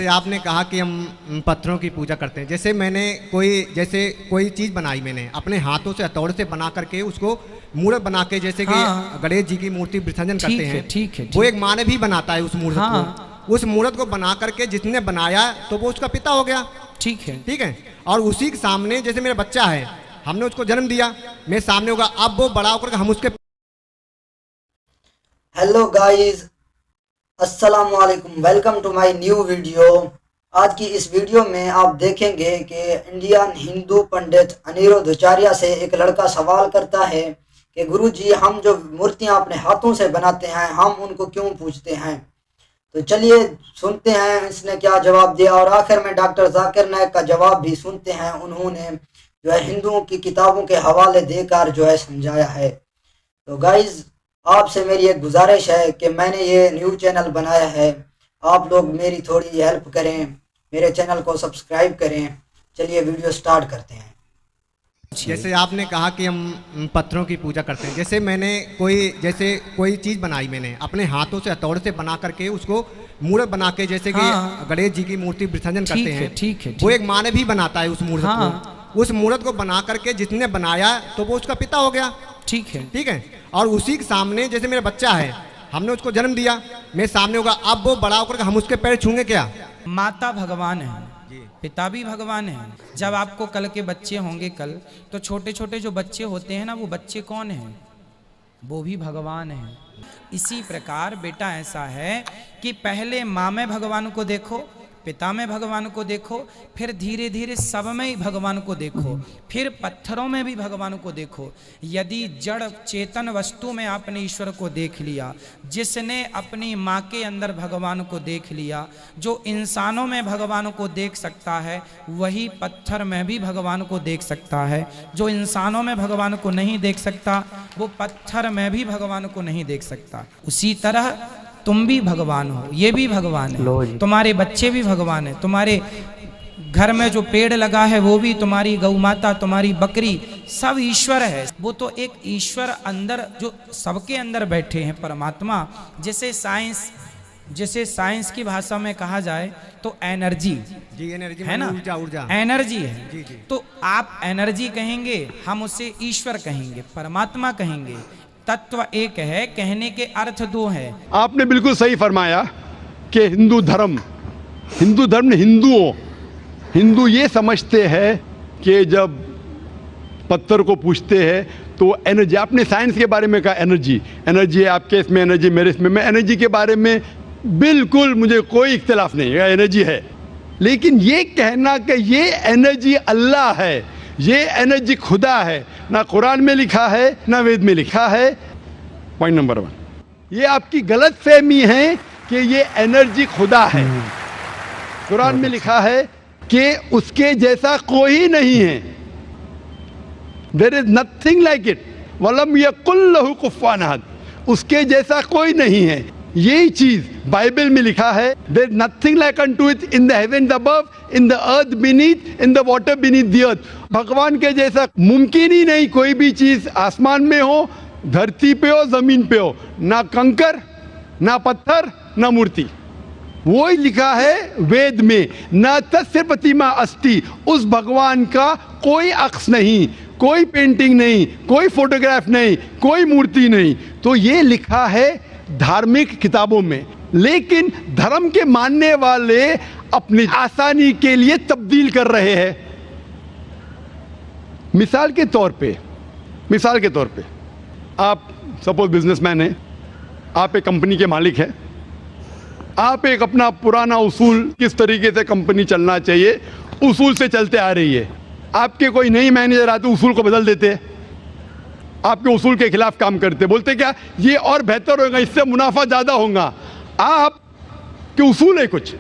जैसे आपने कहा कि हम पत्थरों की पूजा करते हैं, जैसे मैंने कोई चीज़ बनाई, मैंने अपने हाथों से हथौड़े से बना करके उसको मूर्त बना के, जैसे कि गणेश जी की मूर्ति विसर्जन करते हैं, ठीक है। वो एक मानव ही बनाता है उस मूर्त को। उस मूर्त को बना करके जिसने बनाया तो वो उसका पिता हो गया। ठीक है। और उसी के सामने जैसे मेरा बच्चा है, हमने उसको जन्म दिया, मेरे सामने होगा, अब वो बड़ा होकर हम उसके। हेलो गाइस, अस्सलाम वालेकुम, welcome to my new video. आज की इस वीडियो में आप देखेंगे कि इंडियन हिंदू पंडित अनिरुद्धाचार्य से एक लड़का सवाल करता है कि गुरुजी, हम जो मूर्तियां अपने हाथों से बनाते हैं, हम उनको क्यों पूजते हैं। तो चलिए सुनते हैं इसने क्या जवाब दिया, और आखिर में डॉक्टर जाकिर नाइक का जवाब भी सुनते हैं। उन्होंने जो है हिंदुओं की किताबों के हवाले देकर जो है समझाया है। तो गाइज, आपसे मेरी एक गुजारिश है कि मैंने ये न्यू चैनल बनाया है, आप लोग मेरी थोड़ी हेल्प करें, मेरे चैनल को सब्सक्राइब करें। चलिए वीडियो स्टार्ट करते हैं। जैसे आपने कहा कि हम पत्थरों की पूजा करते हैं, जैसे मैंने कोई चीज़ बनाई, मैंने अपने हाथों से हथौड़े से बना करके उसको मूर्त बना के, जैसे कि गणेश जी की मूर्ति विसर्जन करते हैं, ठीक है। वो एक मानव ही बनाता है उस मूर्त को। उस मूर्त को बना करके जिसने बनाया तो वो उसका पिता हो गया। ठीक है। और उसी के सामने जैसे मेरा बच्चा है, हमने उसको जन्म दिया, मेरे सामने होगा, अब वो बड़ा होकर हम उसके पैर छूंगे क्या। माता भगवान है, पिता भी भगवान है। जब आपको कल के बच्चे होंगे कल, तो छोटे छोटे जो बच्चे होते हैं ना, वो बच्चे कौन हैं? वो भी भगवान है। इसी प्रकार बेटा ऐसा है कि पहले माँ में भगवान को देखो, पिता में भगवान को देखो, फिर धीरे धीरे सब में ही भगवान को देखो, फिर पत्थरों में भी भगवान को देखो। यदि जड़ चेतन वस्तु में आपने ईश्वर को देख लिया, जिसने अपनी माँ के अंदर भगवान को देख लिया, जो इंसानों में भगवान को देख सकता है, वही पत्थर में भी भगवान को देख सकता है। जो इंसानों में भगवान को नहीं देख सकता, वो पत्थर में भी भगवान को नहीं देख सकता। उसी तरह तुम भी भगवान हो, ये भी भगवान है, तुम्हारे बच्चे भी भगवान है, तुम्हारे घर में जो पेड़ लगा है वो भी, तुम्हारी गौ माता, तुम्हारी बकरी, सब ईश्वर है। वो तो एक ईश्वर अंदर, जो सबके अंदर बैठे हैं, परमात्मा। जैसे साइंस की भाषा में कहा जाए तो एनर्जी है ना, ऊर्जा एनर्जी है। तो आप एनर्जी कहेंगे, हम उसे ईश्वर कहेंगे, परमात्मा कहेंगे। तत्व एक है, कहने के अर्थ दो है। आपने बिल्कुल सही फरमाया कि हिंदू धर्म ने हिंदू ये समझते हैं कि जब पत्थर को पूजते हैं तो एनर्जी, आपने साइंस के बारे में कहा एनर्जी है, आपके इसमें एनर्जी, मेरे इसमें, मैं एनर्जी के बारे में बिल्कुल मुझे कोई इख्तिलाफ नहीं है, एनर्जी है। लेकिन ये कहना कि ये एनर्जी अल्लाह है, ये एनर्जी खुदा है, ना कुरान में लिखा है ना वेद में लिखा है। पॉइंट नंबर 1, ये आपकी गलत फहमी है कि ये एनर्जी खुदा है। कुरान में लिखा है कि उसके जैसा कोई नहीं है, there is nothing like it, वलम यकुल लहू कुफुवन अहद, उसके जैसा कोई नहीं है। यही चीज बाइबल में लिखा है, there is nothing like unto it in the heaven above, in the earth beneath, in the water beneath the earth. भगवान के जैसा मुमकिन ही नहीं, कोई भी चीज आसमान में हो, धरती पे हो, जमीन पे हो, ना कंकर, ना पत्थर, ना मूर्ति। वो ही लिखा है वेद में, न तस्य प्रतिमा अस्ति, उस भगवान का कोई अक्स नहीं, कोई पेंटिंग नहीं, कोई फोटोग्राफ नहीं, कोई मूर्ति नहीं। तो ये लिखा है धार्मिक किताबों में। लेकिन धर्म के मानने वाले अपनी आसानी के लिए तब्दील कर रहे हैं। मिसाल के तौर पे आप सपोज बिजनेसमैन हैं, आप एक कंपनी के मालिक हैं, आप एक अपना पुराना उसूल, किस तरीके से कंपनी चलना चाहिए, उसूल से चलते आ रही है। आपके कोई नई मैनेजर आते, उसूल को बदल देते, आपके उसूल के खिलाफ काम करते, बोलते क्या ये और बेहतर होगा, इससे मुनाफा ज्यादा होगा। आपके उसूल है कुछ,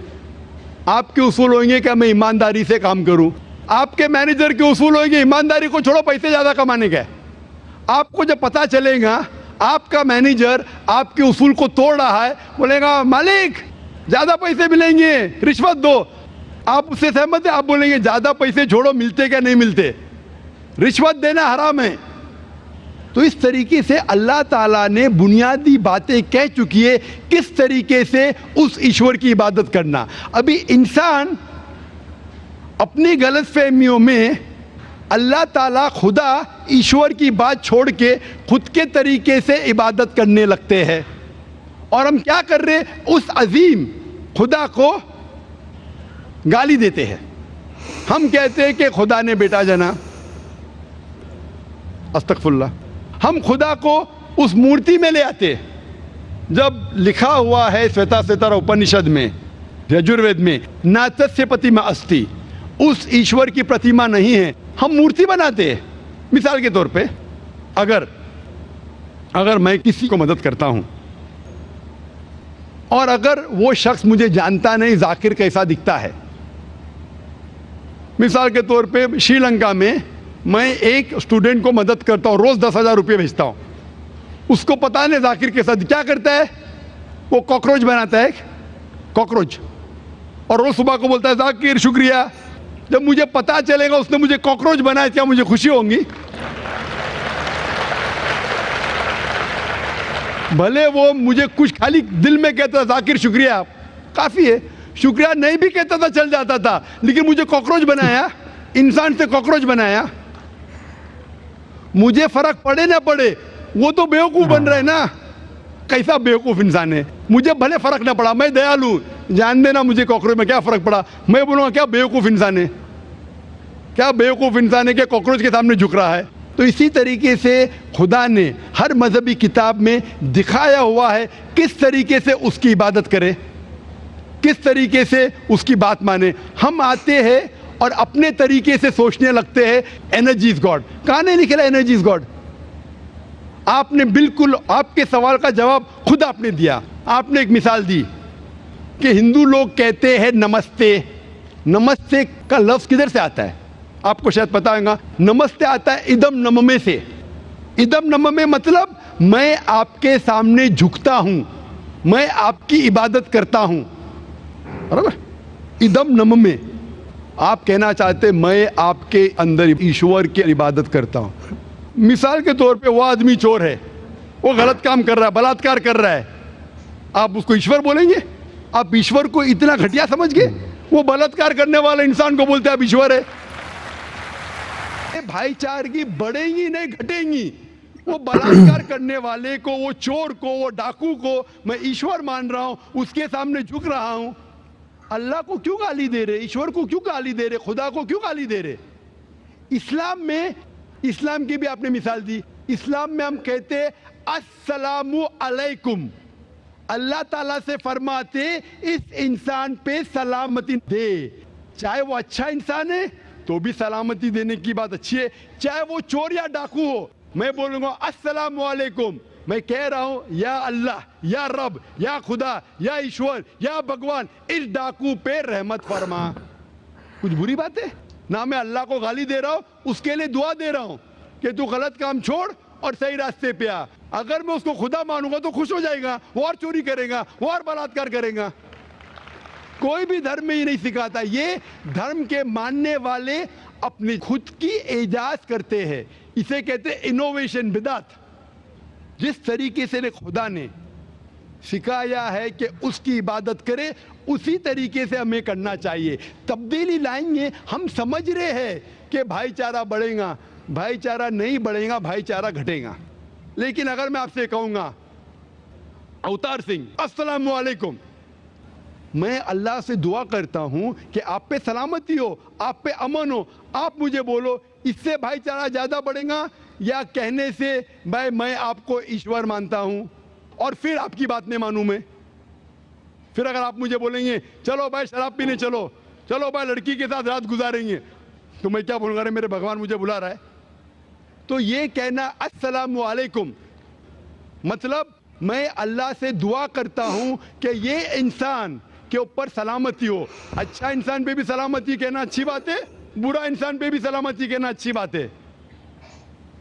आपके उसूल होंगे कि मैं ईमानदारी से काम करूं, आपके मैनेजर के उसूल होंगे ईमानदारी को छोड़ो, पैसे ज्यादा कमाने का। आपको जब पता चलेगा आपका मैनेजर आपके उसूल को तोड़ रहा है, बोलेगा मालिक ज्यादा पैसे मिलेंगे, रिश्वत दो। आप उससे सहमत है? आप बोलेंगे ज्यादा पैसे छोड़ो, मिलते क्या नहीं मिलते, रिश्वत देना हराम है। तो इस तरीके से अल्लाह ताला ने बुनियादी बातें कह चुकी है किस तरीके से उस ईश्वर की इबादत करना। अभी इंसान अपनी गलतफहमियों में अल्लाह ताला खुदा ईश्वर की बात छोड़ के खुद के तरीके से इबादत करने लगते हैं। और हम क्या कर रहे, उस अजीम खुदा को गाली देते हैं। हम कहते हैं कि खुदा ने बेटा जना, अस्तगफुरुल्लाह। हम खुदा को उस मूर्ति में ले आते हैं। जब लिखा हुआ है श्वेताश्वेतर उपनिषद में, यजुर्वेद में, नातस्य प्रतिमा अस्ति, उस ईश्वर की प्रतिमा नहीं है, हम मूर्ति बनाते हैं। मिसाल के तौर पे अगर मैं किसी को मदद करता हूं और अगर वो शख्स मुझे जानता नहीं जाकिर कैसा दिखता है, मिसाल के तौर पे श्रीलंका में मैं एक स्टूडेंट को मदद करता हूँ, रोज़ 10,000 रुपये भेजता हूँ, उसको पता नहीं जाकिर के साथ क्या करता है, वो कॉकरोच बनाता है, कॉकरोच, और रोज़ सुबह को बोलता है जाकिर शुक्रिया। जब मुझे पता चलेगा उसने मुझे कॉकरोच बनाया, क्या मुझे खुशी होगी? भले वो मुझे कुछ खाली दिल में कहता जाकिर शुक्रिया, काफ़ी है, शुक्रिया नहीं भी कहता था चल जाता था, लेकिन मुझे कॉकरोच बनाया, इंसान से कॉकरोच बनाया। मुझे फर्क पड़े ना पड़े, वो तो बेवकूफ बन रहा है ना। कैसा बेवकूफ इंसान है। मुझे भले फर्क ना पड़ा, मैं दयालु, जान देना मुझे कॉकरोच में क्या फर्क पड़ा, मैं बोलूँगा क्या बेवकूफ इंसान है, क्या बेवकूफ इंसान है कि कॉकरोच के सामने झुक रहा है। तो इसी तरीके से खुदा ने हर मजहबी किताब में दिखाया हुआ है किस तरीके से उसकी इबादत करें, किस तरीके से उसकी बात माने। हम आते हैं और अपने तरीके से सोचने लगते हैं एनर्जी इज गॉड। कहाँ नहीं लिखा एनर्जी इज गॉड? आपने बिल्कुल आपके सवाल का जवाब खुद आपने दिया। आपने एक मिसाल दी कि हिंदू लोग कहते हैं नमस्ते। नमस्ते का लफ्ज किधर से आता है आपको शायद पता होगा। नमस्ते आता है इदम नममे से। इदम नममे मतलब मैं आपके सामने झुकता हूं, मैं आपकी इबादत करता हूं, बराबर। इदम नममे, आप कहना चाहते मैं आपके अंदर ईश्वर की इबादत करता हूं। मिसाल के तौर पे वो आदमी चोर है, वो गलत काम कर रहा है, बलात्कार कर रहा है, आप उसको ईश्वर बोलेंगे? आप ईश्वर को इतना घटिया समझ गए? वो बलात्कार करने वाले इंसान को बोलते आप ईश्वर है। भाईचारगी बढ़ेंगी नहीं घटेंगी। वो बलात्कार करने वाले को, वो चोर को, वो डाकू को मैं ईश्वर मान रहा हूं, उसके सामने झुक रहा हूं। अल्लाह को क्यों गाली दे रहे, ईश्वर को क्यों गाली दे रहे, खुदा को क्यों गाली दे रहे? इस्लाम में, इस्लाम की भी आपने मिसाल दी, इस्लाम में हम कहते अस्सलामु अलैकुम। अल्लाह ताला से फरमाते इस इंसान पे सलामती दे। चाहे वो अच्छा इंसान है तो भी सलामती देने की बात अच्छी है, चाहे वो चोर या डाकू हो। मैं बोलूंगा अस्सलामु अलैकुम, मैं कह रहा हूं या अल्लाह, या रब, या खुदा, या ईश्वर, या भगवान, इस डाकू पे रहमत फरमा। कुछ बुरी बात है ना? मैं अल्लाह को गाली दे रहा हूं, उसके लिए दुआ दे रहा हूं कि तू गलत काम छोड़ और सही रास्ते पे आ। अगर मैं उसको खुदा मानूंगा तो खुश हो जाएगा, वो और चोरी करेगा, वो और बलात्कार करेगा। कोई भी धर्म में ही नहीं सिखाता। ये धर्म के मानने वाले अपनी खुद की इजाज़ करते हैं, इसे कहते हैं इनोवेशन, बिदात। जिस तरीके से खुदा ने सिखाया है कि उसकी इबादत करे, उसी तरीके से हमें करना चाहिए। तब्दीली लाएंगे। हम समझ रहे हैं कि भाईचारा बढ़ेगा, भाईचारा नहीं बढ़ेगा, भाईचारा घटेगा। लेकिन अगर मैं आपसे कहूँगा अवतार सिंह अस्सलामु अलैकुम, मैं अल्लाह से दुआ करता हूं कि आप पे सलामती हो, आप पे अमन हो, आप मुझे बोलो, इससे भाईचारा ज़्यादा बढ़ेगा या कहने से भाई मैं आपको ईश्वर मानता हूं और फिर आपकी बात नहीं मानूं मैं? फिर अगर आप मुझे बोलेंगे चलो भाई शराब पीने चलो, चलो भाई लड़की के साथ रात गुजारेंगे, तो मैं क्या बोलूँगा? अरे मेरे भगवान मुझे बुला रहा है। तो ये कहना अस्सलामु अलैकुम मतलब मैं अल्लाह से दुआ करता हूं कि ये इंसान के ऊपर सलामती हो। अच्छा इंसान पे भी सलामती कहना अच्छी बात है, बुरा इंसान पे भी सलामती कहना अच्छी बात है।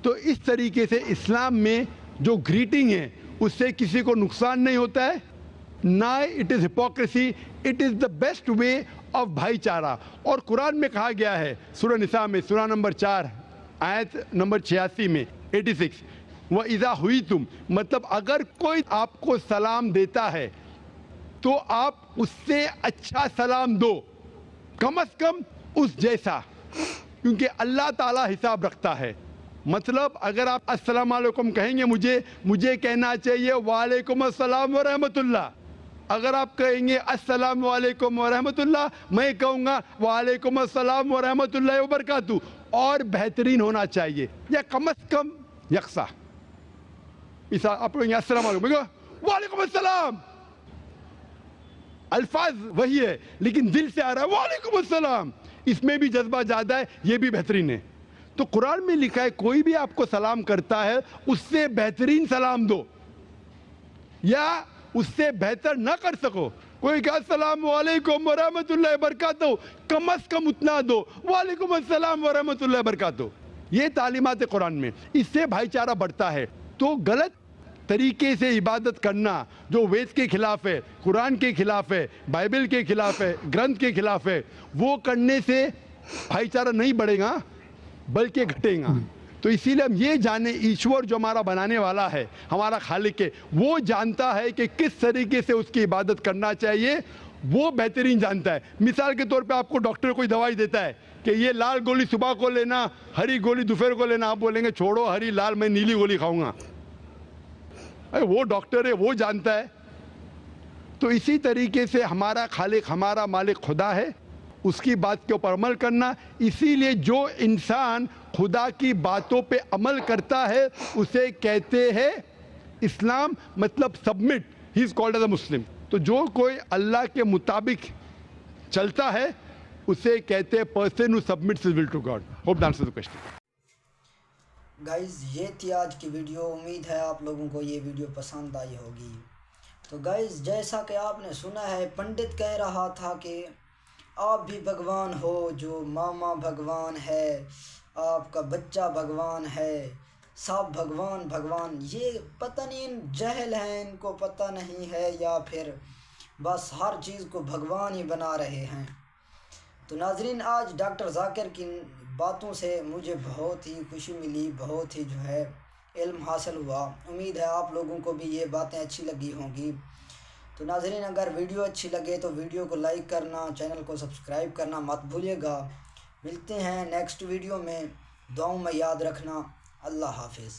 तो इस तरीके से इस्लाम में जो ग्रीटिंग है उससे किसी को नुकसान नहीं होता है, ना it is hypocrisy, it is the best way of भाईचारा। और कुरान में कहा गया है सूरह निसा में, सूरह नंबर 4 आयत नंबर 86 में 86, व इज़ा हुई तुम, मतलब अगर कोई आपको सलाम देता है तो आप उससे अच्छा सलाम दो, कम से कम उस जैसा, क्योंकि अल्लाह ताला हिसाब रखता है। मतलब अगर आप अस्सलाम वालेकुम कहेंगे, मुझे कहना चाहिए वालेकुम अस्सलाम व रहमतुल्लाह। अगर आप कहेंगे अस्सलाम वालेकुम व रहमतुल्लाह, मैं कहूँगा वालेकुम अस्सलाम व रहमतुल्लाह व बरकातहू, और बेहतरीन होना चाहिए, या कम से कम यकसा। इस आप लोग अस्सलाम वालेकुम, वालेकुम अस्सलाम, अल्फाज वही है लेकिन दिल से आ रहा है वालेकुम अस्सलाम, इसमें भी जज्बा ज़्यादा है, ये भी बेहतरीन है। तो कुरान में लिखा है कोई भी आपको सलाम करता है उससे बेहतरीन सलाम दो, या उससे बेहतर ना कर सको, कोई कहा अस्सलाम वालेकुम व रहमतुल्लाहि व बरकातहू, कम से कम उतना दो, वालेकुम अस्सलाम व रहमतुल्लाहि व बरकातहू। ये तालीमात कुरान में, इससे भाईचारा बढ़ता है। तो गलत तरीके से इबादत करना जो वेद के खिलाफ है, कुरान के खिलाफ है, बाइबल के खिलाफ है, ग्रंथ के खिलाफ है, वो करने से भाईचारा नहीं बढ़ेगा बल्कि घटेगा। तो इसीलिए हम ये जाने, ईश्वर जो हमारा बनाने वाला है, हमारा खालिक है, वो जानता है कि किस तरीके से उसकी इबादत करना चाहिए, वो बेहतरीन जानता है। मिसाल के तौर पे आपको डॉक्टर कोई दवाई देता है कि ये लाल गोली सुबह को लेना, हरी गोली दोपहर को लेना, आप बोलेंगे छोड़ो हरी लाल, मैं नीली गोली खाऊंगा। अरे वो डॉक्टर है, वो जानता है। तो इसी तरीके से हमारा खालिक, हमारा मालिक खुदा है, उसकी बात के ऊपर अमल करना। इसीलिए जो इंसान खुदा की बातों पे अमल करता है उसे कहते हैं इस्लाम, मतलब submit, he is called as a Muslim. तो जो कोई अल्लाह के मुताबिक चलता है उसे कहते हैं person who submits his will to God. Hope that answers the question. Guys ये थी आज की वीडियो, उम्मीद है आप लोगों को ये वीडियो पसंद आई होगी। तो गाइज़ जैसा कि आपने सुना है, पंडित कह रहा था कि आप भी भगवान हो, जो मामा भगवान है, आपका बच्चा भगवान है, सब भगवान भगवान। ये पता नहीं इन जहल हैं, इनको पता नहीं है, या फिर बस हर चीज़ को भगवान ही बना रहे हैं। तो नाजरीन, आज डॉक्टर जाकिर की बातों से मुझे बहुत ही खुशी मिली, बहुत ही जो है इल्म हासिल हुआ। उम्मीद है आप लोगों को भी ये बातें अच्छी लगी होंगी। तो नाजरीन, अगर वीडियो अच्छी लगे तो वीडियो को लाइक करना, चैनल को सब्सक्राइब करना मत भूलिएगा। मिलते हैं नेक्स्ट वीडियो में, दुआओं में याद रखना। अल्लाह हाफिज़।